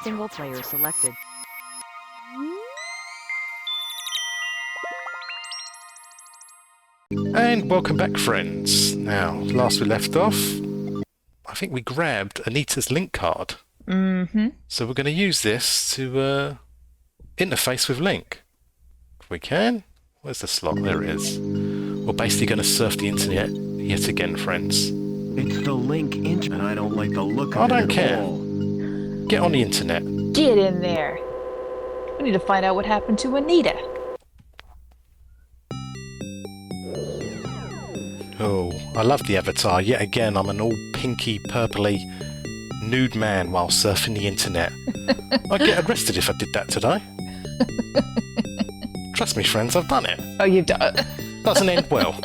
Single player selected. And welcome back, friends. Now, last we left off, I think we grabbed Anita's link card. Mm-hmm. So we're going to use this to interface with Link. If we can. Where's the slot? There it is. We're basically going to surf the internet yet again, friends. It's the Link internet. I don't like the look of I it don't at care. all. Get on the internet. Get in there. We need to find out what happened to Anita. Oh, I love the avatar. Yet again, I'm an all pinky, purpley, nude man while surfing the internet. I'd get arrested if I did that today. Trust me, friends, I've done it. Oh, you've done it. Doesn't end well.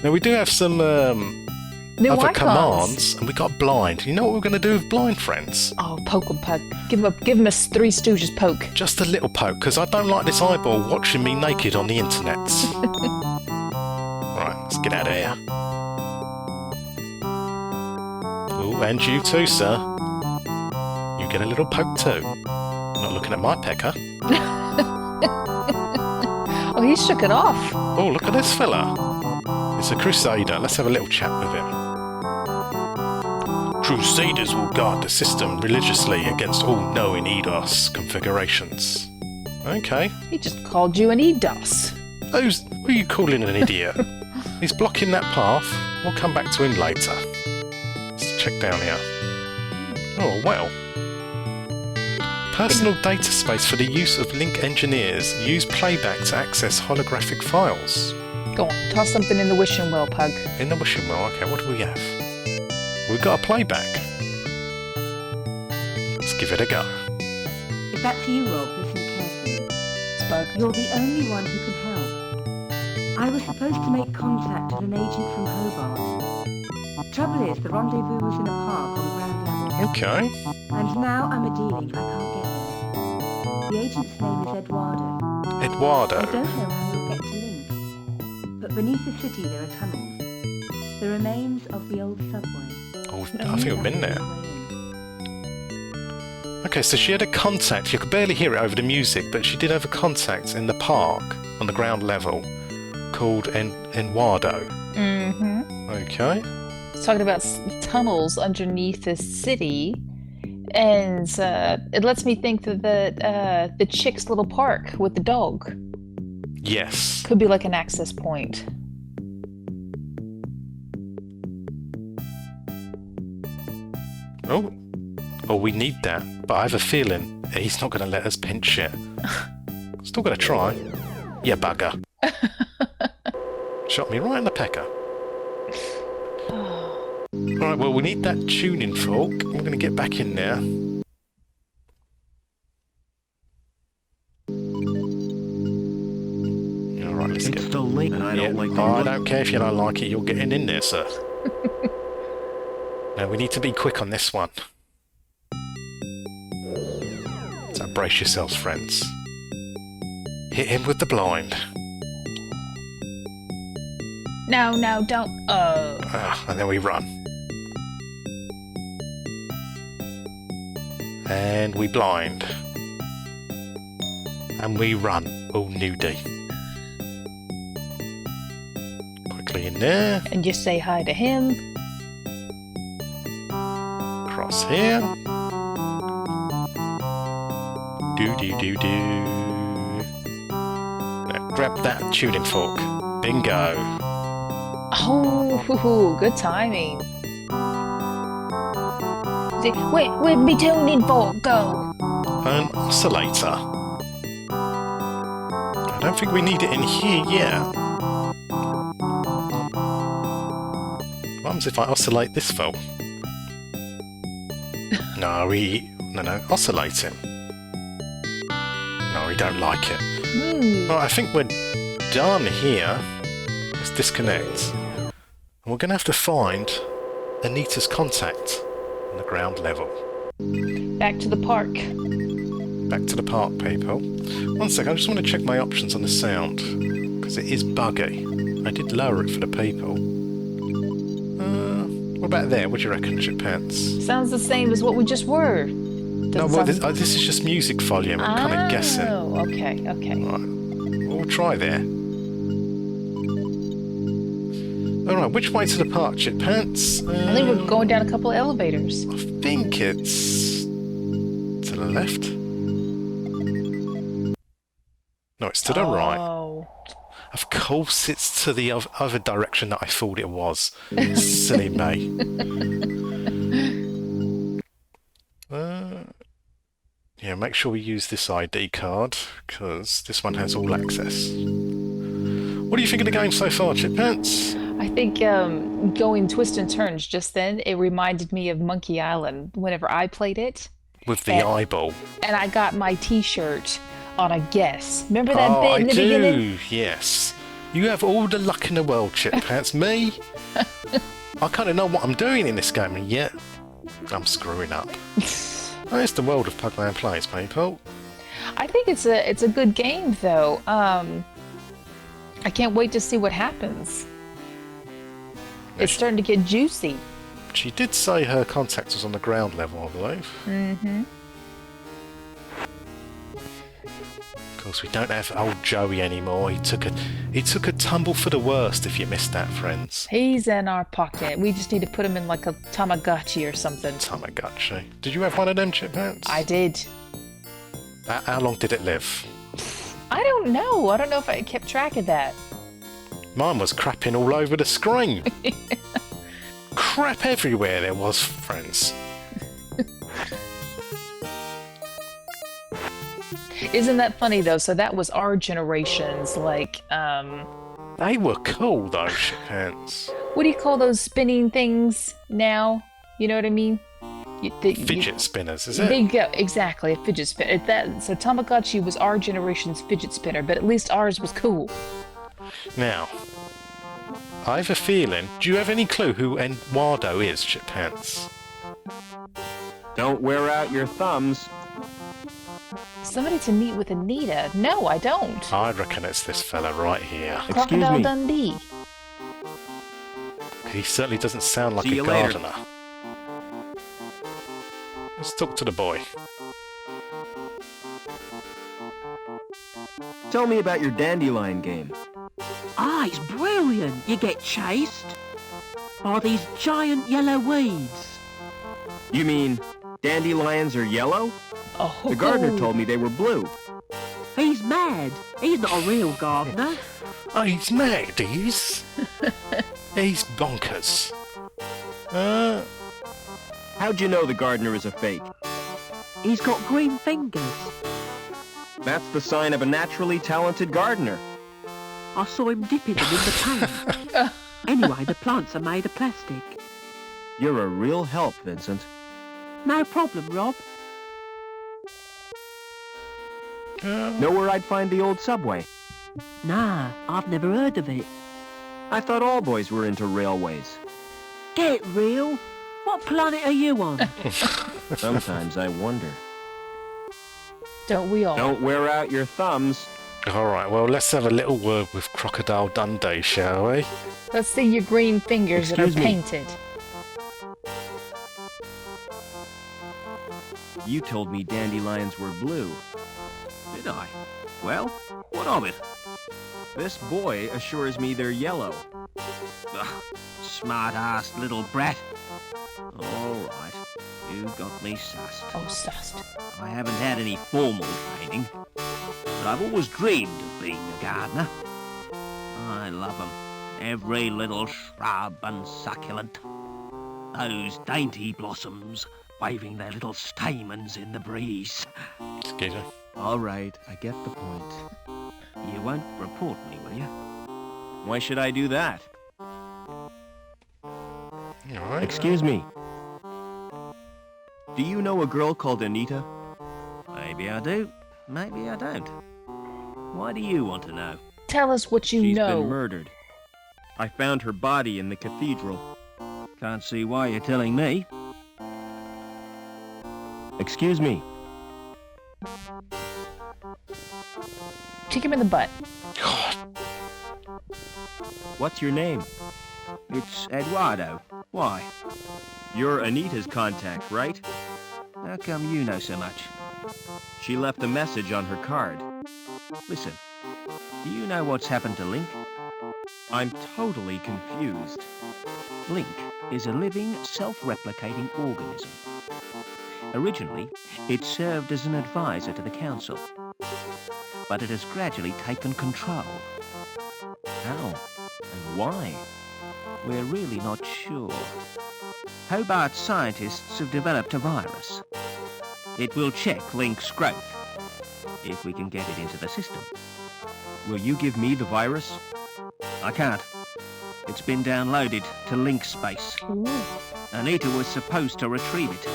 Now, we do have some New other icons. commands, and we got blind. You know what we're going to do with blind, friends? Oh, poke him, Pug. Give him a Three Stooges poke. Just a little poke, because I don't like this eyeball watching me naked on the internet. Right, let's get out of here. Oh, and you too, sir. You get a little poke too. You're not looking at my pecker. Oh, he shook it off. Oh, look at this fella. It's a crusader. Let's have a little chat with him. Crusaders will guard the system religiously against all known EDOS configurations. Okay. He just called you an EDOS. Who are you calling an idiot? He's blocking that path. We'll come back to him later. Let's check down here. Oh, well. Personal data space for the use of Link engineers. Use playback to access holographic files. Go on, toss something in the wishing well, Pug. In the wishing well, okay, what do we have? We've got a playback. Let's give it a go. If that's you, Rob, listen carefully. Spug. You're the only one who can help. I was supposed to make contact with an agent from Hobart. Trouble is, the rendezvous was in a park on ground level. Okay. And now I'm a dealing, I can't get there. The agent's name is Eduardo. Eduardo. I don't know how you'll get to Link. But beneath the city there are tunnels. The remains of the old subway. Oh, I think we've been there. Okay, so she had a contact. You could barely hear it over the music, but she did have a contact in the park on the ground level called Eduardo. Mm-hmm. Okay. It's talking about tunnels underneath the city, and it lets me think that the chick's little park with the dog Yes. could be like an access point. Oh, we need that, but I have a feeling he's not going to let us pinch it. Still going to try. Yeah, bugger. Shot me right in the pecker. Alright, well, we need that tuning fork. We're going to get back in there. Alright, let's It's get... the Link, and I don't like the I look. don't care if you don't like it, you're getting in there, sir. Now, we need to be quick on this one. So brace yourselves, friends. Hit him with the blind. No, don't. And then we run. And we blind. And we run. Oh, nudie. Quickly in there. And you say hi to him. Cross here. Do. Now grab that tuning fork. Bingo. Oh, good timing. See, where'd me tuning fork go? An oscillator. I don't think we need it in here yet. What happens if I oscillate this fool? No, oscillate him. No, we don't like it. Right, I think we're done here. Let's disconnect. And we're going to have to find Anita's contact on the ground level. Back to the park. Back to the park, people. One second, I just want to check my options on the sound, because it is buggy. I did lower it for the people. What about there? What do you reckon, Chippants? Sounds the same as what we just were. No, well, this is just music volume. I'm kind of guessing. Oh, okay. Right. We'll try there. Alright, which way to the park, Chippants? I think we're going down a couple of elevators. I think it's to the left. No, it's to the right. Oh. Of course it's to the other direction that I thought it was. Silly me. Yeah, make sure we use this ID card, because this one has all access. What do you think of the game so far, Chippants? I think going twists and turns just then, it reminded me of Monkey Island whenever I played it. With the eyeball. And I got my t-shirt on a guess. Remember that bit in the beginning? I do, yes. You have all the luck in the world, Chippants. Me? I kind of know what I'm doing in this game, and yet I'm screwing up. Oh, it's the world of PugmanPlays, people. I think it's a good game, though. I can't wait to see what happens. It's starting to get juicy. She did say her contact was on the ground level, I believe. Mm-hmm. Of course, we don't have old Joey anymore. He took a tumble for the worst. If you missed that, friends. He's in our pocket. We just need to put him in like a Tamagotchi or something. Tamagotchi. Did you have one of them, Chippants? I did. How long did it live? I don't know. I don't know if I kept track of that. Mine was crapping all over the screen. Crap everywhere there was, friends. Isn't that funny though? So that was our generation's like They were cool though, Chippants. what do you call those spinning things now? You know what I mean? Fidget spinners, is it? They go exactly a fidget spinner. So Tamagotchi was our generation's fidget spinner, but at least ours was cool. Now, I have a feeling. Do you have any clue who Eduardo is, Chippants? Don't wear out your thumbs. Somebody to meet with Anita? No, I don't. I reckon it's this fella right here. Excuse Crocodile me. Dundee. He certainly doesn't sound like See a you later. gardener. Let's talk to the boy. Tell me about your dandelion game. Ah, it's brilliant. You get chased by these giant yellow weeds. You mean dandelions are yellow? Oh, The gardener told me they were blue. He's mad. He's not a real gardener. Oh, he's mad, he's bonkers. How'd you know the gardener is a fake? He's got green fingers. That's the sign of a naturally talented gardener. I saw him dipping them in the paint. Anyway, the plants are made of plastic. You're a real help, Vincent. No problem, Rob. Know where I'd find the old subway? Nah, I've never heard of it. I thought all boys were into railways. Get real. What planet are you on? Sometimes I wonder. Don't we all? Don't wear out your thumbs. Alright, well, let's have a little word with Crocodile Dundee, shall we? Let's see your green fingers that are Excuse me. painted. You told me dandelions were blue. Did I? Well, what of it? This boy assures me they're yellow. Ugh, smart-assed little brat. All right, you got me sussed. Oh, sussed. I haven't had any formal training, but I've always dreamed of being a gardener. I love 'em. Every little shrub and succulent. Those dainty blossoms waving their little stamens in the breeze. Excuse me. All right, I get the point. You won't report me, will you? Why should I do that? Alright. Excuse me. Do you know a girl called Anita? Maybe I do. Maybe I don't. Why do you want to know? Tell us what you She's know. been murdered. I found her body in the cathedral. Can't see why you're telling me. Excuse me. Kick him in the butt. God, What's your name? It's Eduardo. Why? You're Anita's contact, right? How come you know so much? She left a message on her card. Listen, do you know what's happened to Link? I'm totally confused. Link is a living, self-replicating organism. Originally, it served as an advisor to the council, but it has gradually taken control. How and why? We're really not sure. Hobart scientists have developed a virus. It will check Link's growth, if we can get it into the system. Will you give me the virus? I can't. It's been downloaded to Link space. Anita was supposed to retrieve it,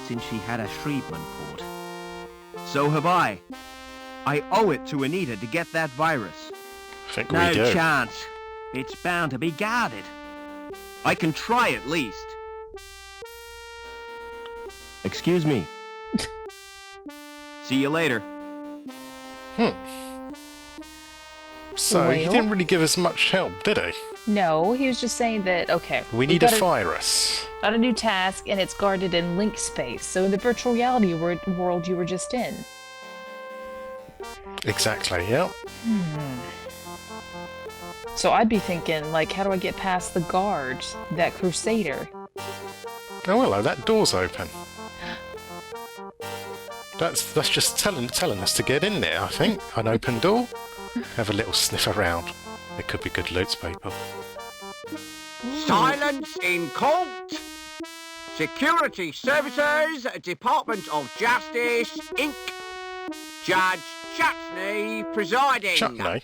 since she had a Shrievman port. So have I. I owe it to Anita to get that virus. I think No we do. chance. It's bound to be guarded. I can try at least. Excuse me. See you later. So he Well? didn't really give us much help, did he? No, he was just saying that, okay. We we've need a got virus. got a new task, and it's guarded in Link space. So in the virtual reality world you were just in. Exactly, yeah. So I'd be thinking, like, how do I get past the guards, that crusader? Oh, hello, that door's open. That's just telling us to get in there, I think. An open door. Have a little sniff around. There could be good loot, people. Silence in court. Security Services, Department of Justice, Inc. Judge Chutney presiding. Chutney.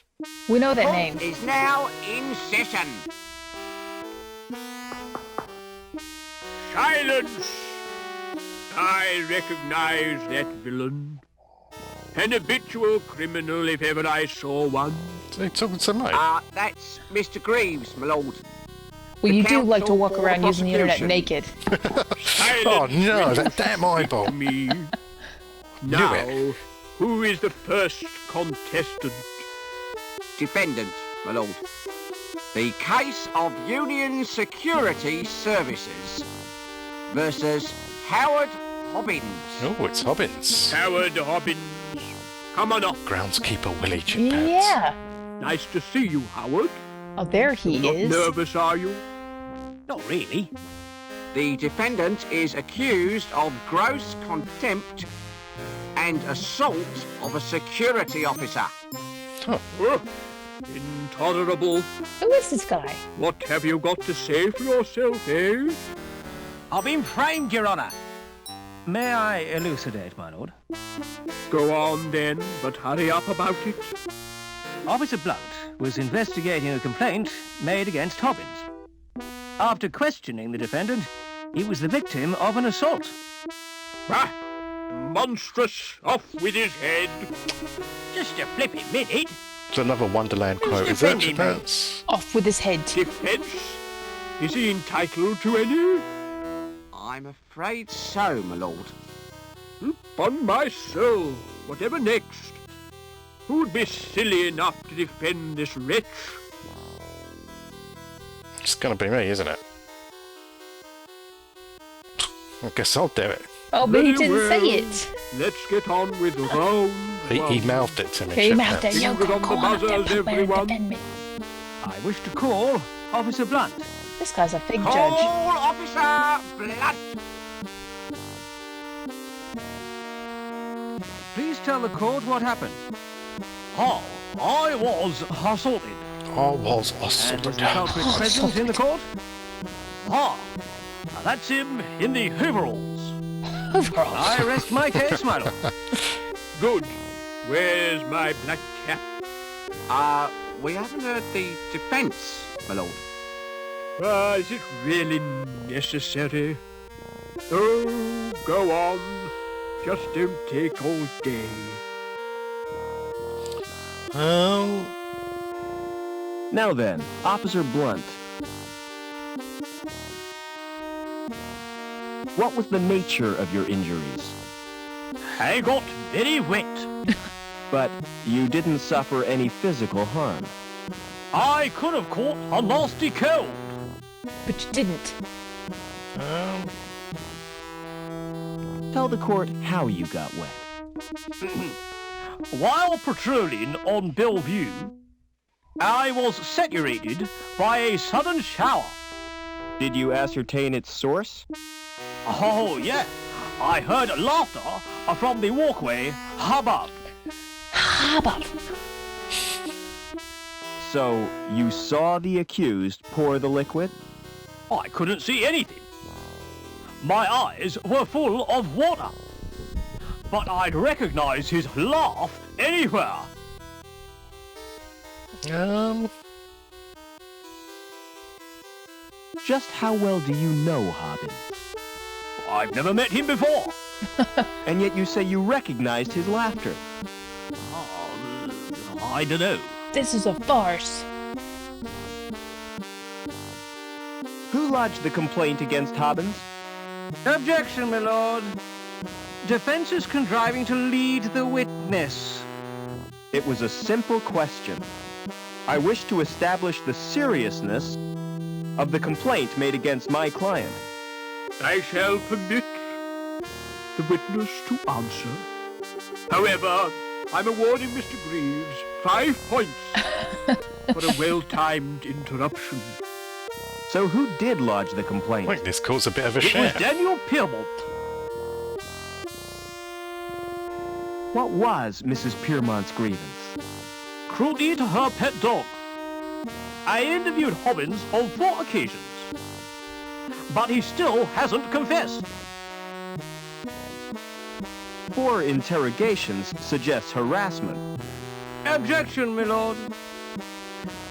We know that Court name. is now in session. Silence! I recognize that villain. An habitual criminal if ever I saw one. So you talking to me? That's Mr. Greaves, my lord. Well, you the do like to counsel walk for around using the internet prosecution. naked. Oh no, that damn eyeball. Me. Knew Now, it. who is the first contestant? Defendant, my lord. The case of Union Security Services versus Howard Hobbins. Oh, it's Hobbins. Howard Hobbins. Come on up. Groundskeeper Willie Chippants. Yeah. Nice to see you, Howard. Oh, there he You're not is. nervous, are you? Not really. The defendant is accused of gross contempt and assault of a security officer. Oh, intolerable. Who is this guy? What have you got to say for yourself, eh? I've been framed, Your Honour. May I elucidate, my lord? Go on then, but hurry up about it. Officer Blunt was investigating a complaint made against Hobbins. After questioning the defendant, he was the victim of an assault. Ah, monstrous, off with his head. Just a flipping minute. It's another Wonderland Who's quote, is it, defending me? Chippants? Off with his head. Defence? Is he entitled to any? I'm afraid so, my lord. On my soul, whatever next? Who'd be silly enough to defend this wretch? It's gonna be me, isn't it? I guess I'll do it. Oh, but he Very didn't say well. it. Let's get on with round He one. mouthed it to me, He mouthed it. Chippants. Yo, Fingers on the go on up there, buzzers, Pugman, everyone. defend me. I wish to call Officer Blunt. This guy's a fig Call judge. Officer Blunt. Please tell the court what happened. Oh, I was assaulted. I was And was assaulted. the culprit present in the court? Ah, now that's him in the overalls. Overalls. I rest my case, my lord. Good. Where's my black cap? We haven't heard the defence, my lord. Is it really necessary? Oh, go on. Just don't take all day. Now then, Officer Blunt. What was the nature of your injuries? I got very wet. But you didn't suffer any physical harm. I could have caught a nasty cold. But you didn't. Tell the court how you got wet. While patrolling on Bellevue, I was saturated by a sudden shower. Did you ascertain its source? Oh, yeah. I heard laughter from the walkway. Hubbub. Hubbub. So, you saw the accused pour the liquid? I couldn't see anything. My eyes were full of water. But I'd recognize his laugh anywhere. Just how well do you know Hobbins? I've never met him before. And yet you say you recognized his laughter. I don't know. This is a farce. Who lodged the complaint against Hobbins? Objection, my lord. Defense is contriving to lead the witness. It was a simple question. I wish to establish the seriousness of the complaint made against my client. I shall permit the witness to answer. However, I'm awarding Mr. Greaves 5 points for a well-timed interruption. So who did lodge the complaint? Wait, this caused a bit of a It was share. Daniel Piermont. What was Mrs. Piermont's grievance? Cruelty to her pet dog. I interviewed Hobbins on 4 occasions, but he still hasn't confessed. 4 interrogations suggests harassment. Objection, my lord.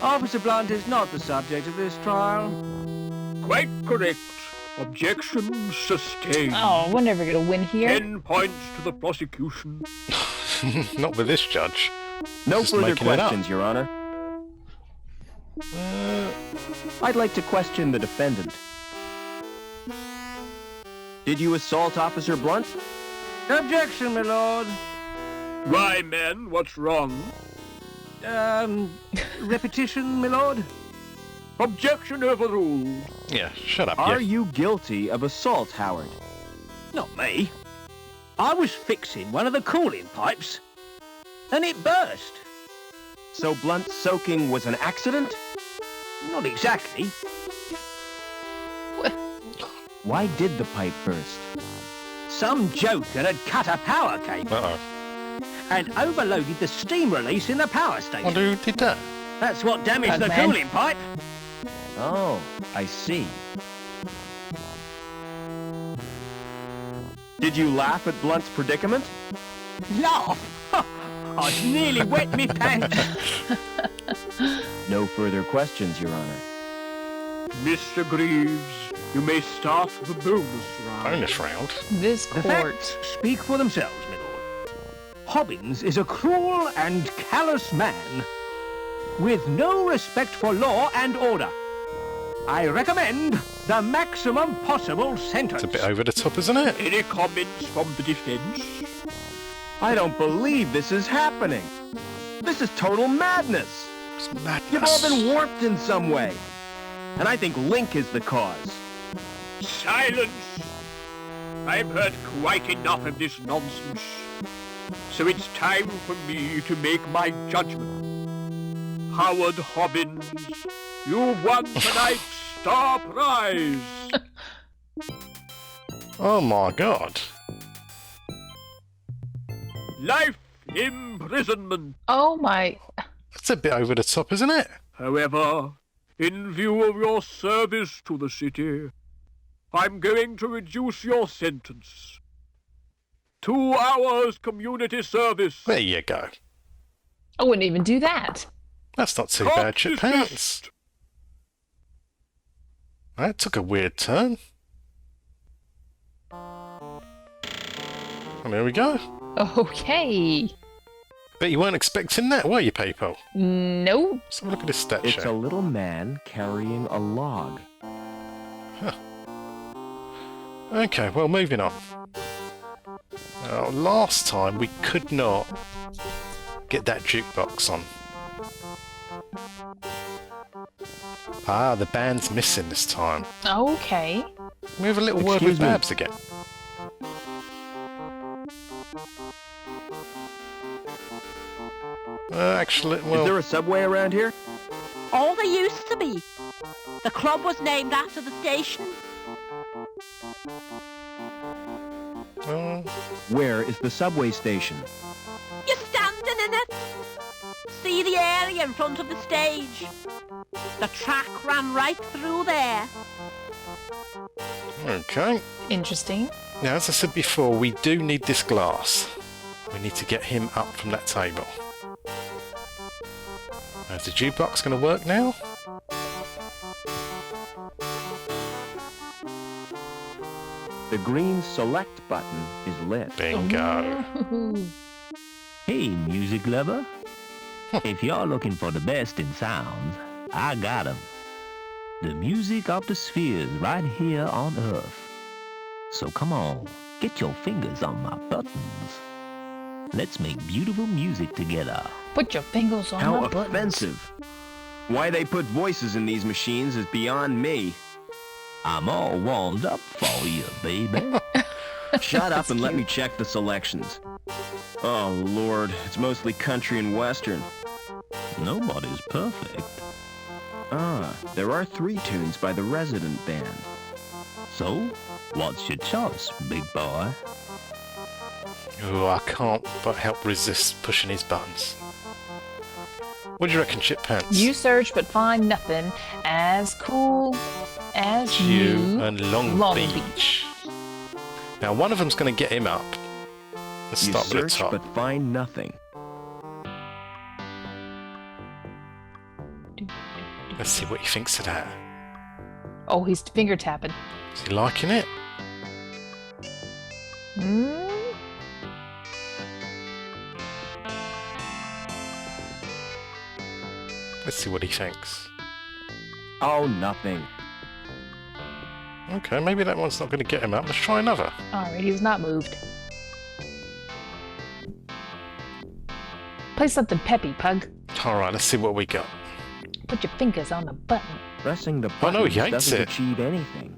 Officer Blunt is not the subject of this trial. Quite correct. Objection sustained. Oh, we're never gonna win here. 10 points to the prosecution. Not with this judge. No Just further making it up. questions, Your Honor. I'd like to question the defendant. Did you assault Officer Blunt? Objection, my lord. Why, man, what's wrong? Repetition, my lord. Objection overruled. Yeah, shut up. Are Yeah. you guilty of assault, Howard? Not me. I was fixing one of the cooling pipes, and it burst. So Blunt soaking was an accident? Not exactly. Why did the pipe burst? Some joker had cut a power cable Uh-oh. and overloaded the steam release in the power station. Wonder who did that? That's what damaged the Pugman. cooling pipe. Oh, I see. Did you laugh at Blunt's predicament? Laugh? I'd nearly wet me pants. No further questions, Your Honor. Mr. Greaves, you may start the bonus round. Bonus round. This The court. facts speak for themselves, my lord. Hobbins is a cruel and callous man with no respect for law and order. I recommend the maximum possible sentence. It's a bit over the top, isn't it? Any comments from the defense? I don't believe this is happening. This is total madness. It's madness. You've all been warped in some way. And I think Link is the cause. Silence! I've heard quite enough of this nonsense. So it's time for me to make my judgment. Howard Hobbins, you've won tonight's star prize. Oh my god. Life imprisonment. Oh my. That's a bit over the top, isn't it? However, in view of your service to the city, I'm going to reduce your sentence. 2 hours community service. There you go. I wouldn't even do that. That's not too Court bad, Chip Pants. dismissed. That took a weird turn. And there we go. Okay. Bet you weren't expecting that, were you, people? Nope. Let's have a look at this stat It's sheet. a little man carrying a log. Okay, well, moving on. Now, last time we could not get that jukebox on. Ah, the band's missing this time. Okay. We have a little word Excuse with me. Babs again. Actually, well... Is there a subway around here? Oh, there used to be. The club was named after the station. Where is the subway station? You're standing in it. See the area in front of the stage? The track ran right through there. Okay. Interesting. Now, as I said before, we do need this glass. We need to get him up from that table. Is the jukebox going to work now? The green select button is lit. Bingo. Ooh. Hey, music lover. If you're looking for the best in sounds, I got 'em. The music of the spheres right here on Earth. So come on, get your fingers on my buttons. Let's make beautiful music together. Put your fingers on How my buttons. offensive. Why they put voices in these machines is beyond me. I'm all warmed up for you, baby. Shut up and let me check the selections. Oh, Lord, it's mostly country and western. Nobody's perfect. Ah, there are 3 tunes by the resident band. So, what's your choice, big boy? Oh, I can't but help resist pushing his buttons. What do you reckon, Chippants? You search but find nothing as cool as you and Long Beach. Now, one of them's going to get him up. Let's You start with the search top. but find nothing. Let's see what he thinks of that. Oh, he's finger tapping. Is he liking it? Mm? Let's see what he thinks. Oh, nothing. Okay, maybe that one's not going to get him up. Let's try another. Alright, he's not moved. Play something peppy, Pug. Alright, let's see what we got. Put your fingers on the button. Pressing the Oh, no, buttons he hates doesn't it. achieve anything.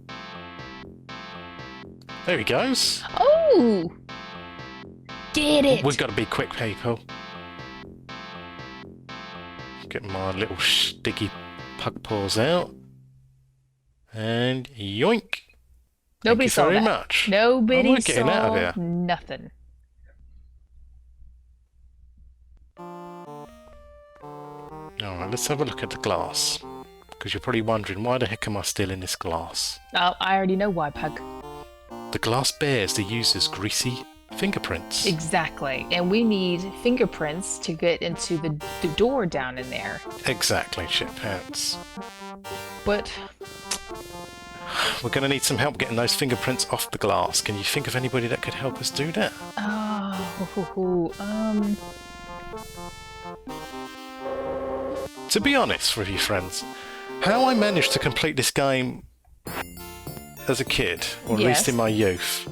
There he goes. Oh! Get it! We've got to be quick, people. Get my little sticky pug paws out. And yoink. Nobody Thank saw you very that. much. Nobody Oh, we're getting saw out of here. nothing. Alright, let's have a look at the glass. Because you're probably wondering, why the heck am I still in this glass? Oh, I already know why, Pug. The glass bears the user's greasy fingerprints. Exactly. And we need fingerprints to get into the door down in there. Exactly, Chippants. But We're going to need some help getting those fingerprints off the glass. Can you think of anybody that could help us do that? To be honest with you, friends, how I managed to complete this game as a kid, or at least in my youth,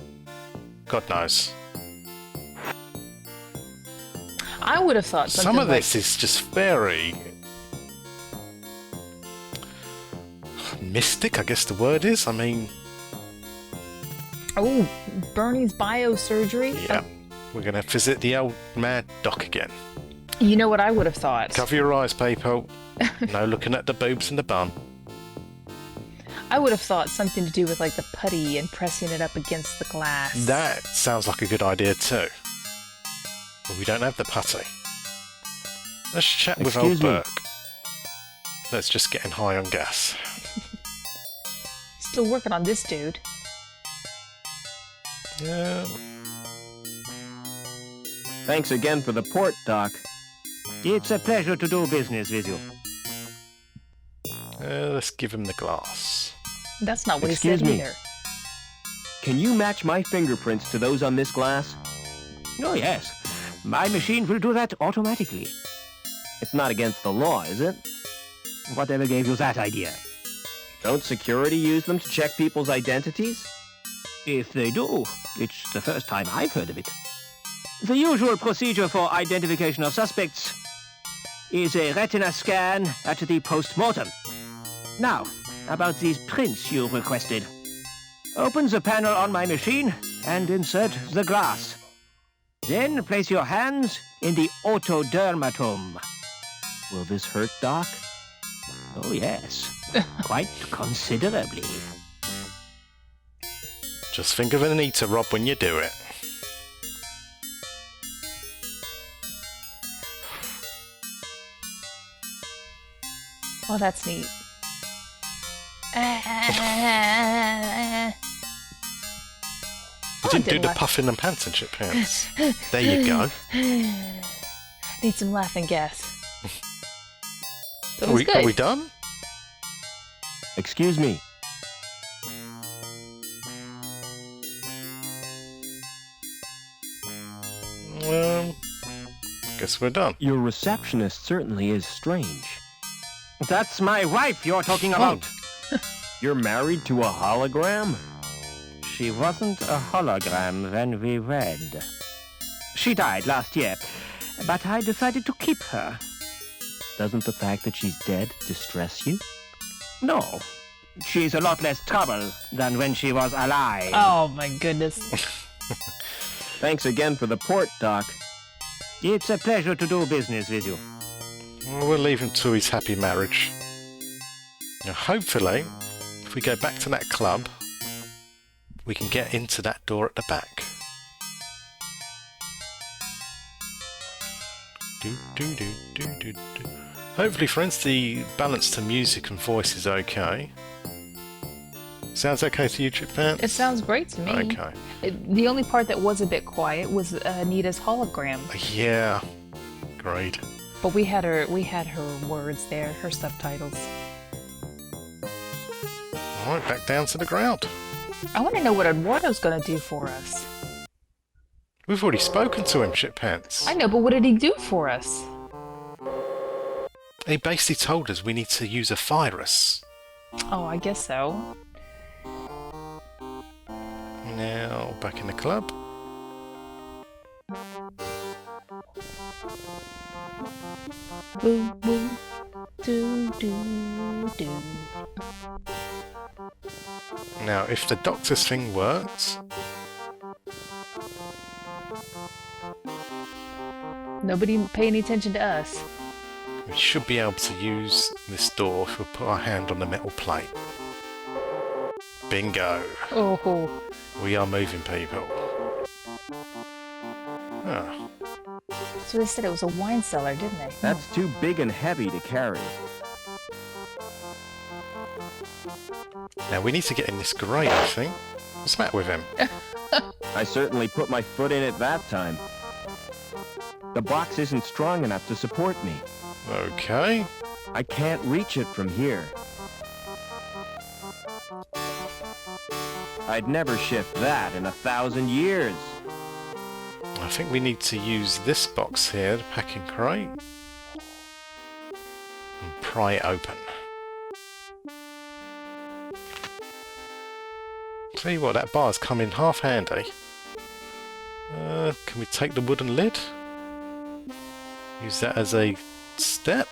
God knows. I would have thought something Some of like, this is just very mystic, I guess the word is. I mean, oh, Bernie's biosurgery. yeah, we're going to visit the old mad doc again. You know what I would have thought? Cover your eyes, people. No looking at the boobs and the bum. I would have thought something to do with like the putty and pressing it up against the glass. That sounds like a good idea too. But we don't have the putty. Let's chat with old Excuse me. Burke. Let's just getting high on gas. Still working on this dude. Yeah. Thanks again for the port, Doc. It's a pleasure to do business with you. Let's give him the glass. That's not what Excuse he said me. either. Can you match my fingerprints to those on this glass? Oh, yes. My machine will do that automatically. It's not against the law, is it? Whatever gave you that idea? Don't security use them to check people's identities? If they do, it's the first time I've heard of it. The usual procedure for identification of suspects is a retina scan at the post-mortem. Now, about these prints you requested. Open the panel on my machine and insert the glass. Then place your hands in the otodermatum. Will this hurt, Doc? Oh, yes. Quite considerably. Just think of an eater, Rob, when you do it. Oh, that's neat. You didn't do the puffing and panting, Chippants. There you go. Need some laughing gas. That Are was good. we done? Excuse me. Guess we're done. Your receptionist certainly is strange. That's my wife you're talking about. You're married to a hologram? She wasn't a hologram when we wed. She died last year, but I decided to keep her. Doesn't the fact that she's dead distress you? No. She's a lot less trouble than when she was alive. Oh my goodness. Thanks again for the port, Doc. It's a pleasure to do business with you. Well, we'll leave him to his happy marriage. Now, hopefully, if we go back to that club, we can get into that door at the back. Hopefully, friends, the balance to music and voice is okay. Sounds okay to you, Chippants? It sounds great to me. Okay. The only part that was a bit quiet was Anita's hologram. Yeah. Great. But we had her words there, her subtitles. Alright, back down to the ground. I want to know what Eduardo's going to do for us. We've already spoken to him, Chippants. I know, but what did he do for us? He basically told us we need to use a virus. Oh, I guess so. Now, back in the club. Boom, boom, do, do, do. Now, if the doctor's thing works... Nobody pay any attention to us. we should be able to use this door if we put our hand on the metal plate. Bingo! Oh. We are moving, people. Ah. So they said it was a wine cellar, didn't they? That's too big and heavy to carry. Now we need to get in this grate, I think. What's the matter with him? I certainly put my foot in it that time. The box isn't strong enough to support me. Okay. I can't reach it from here. I'd never shift that in 1,000 years. I think we need to use this box here, the packing crate, and pry it open. Tell you what, that bar's come in half handy. Can we take the wooden lid? Use that as a step?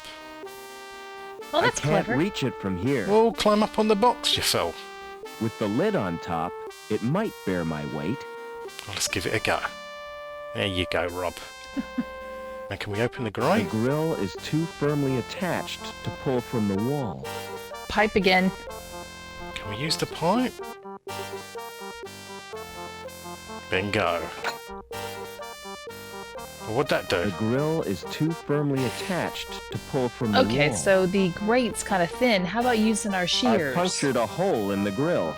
Well, that's I can't clever. reach it from here. Well, climb up on the box, you fell. With the lid on top, it might bear my weight. Well, let's give it a go. There you go, Rob. And can we open the The grate? grill is too firmly attached to pull from the wall. Pipe again. Can we use the pipe? Bingo. Well, what'd that The do? grill is too firmly attached to pull from the wall. Okay, so the grate's kind of thin. How about using our I shears? punctured a hole in the grill.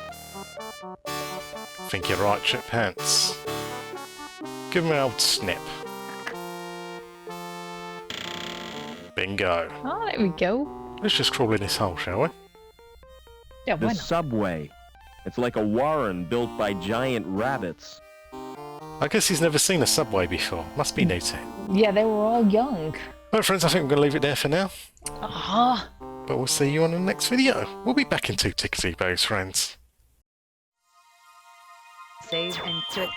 Think you're right, Chippants. Give him an old snip. Bingo. Oh, there we go. Let's just crawl in this hole, shall we? Yeah, The why not? subway. It's like a warren built by giant rabbits. I guess he's never seen a subway before. Must be new to him. Yeah, they were all young. Well, friends, I think we're going to leave it there for now. Ah. But we'll see you on the next video. We'll be back in 2 tickety bows, friends. Save and quit.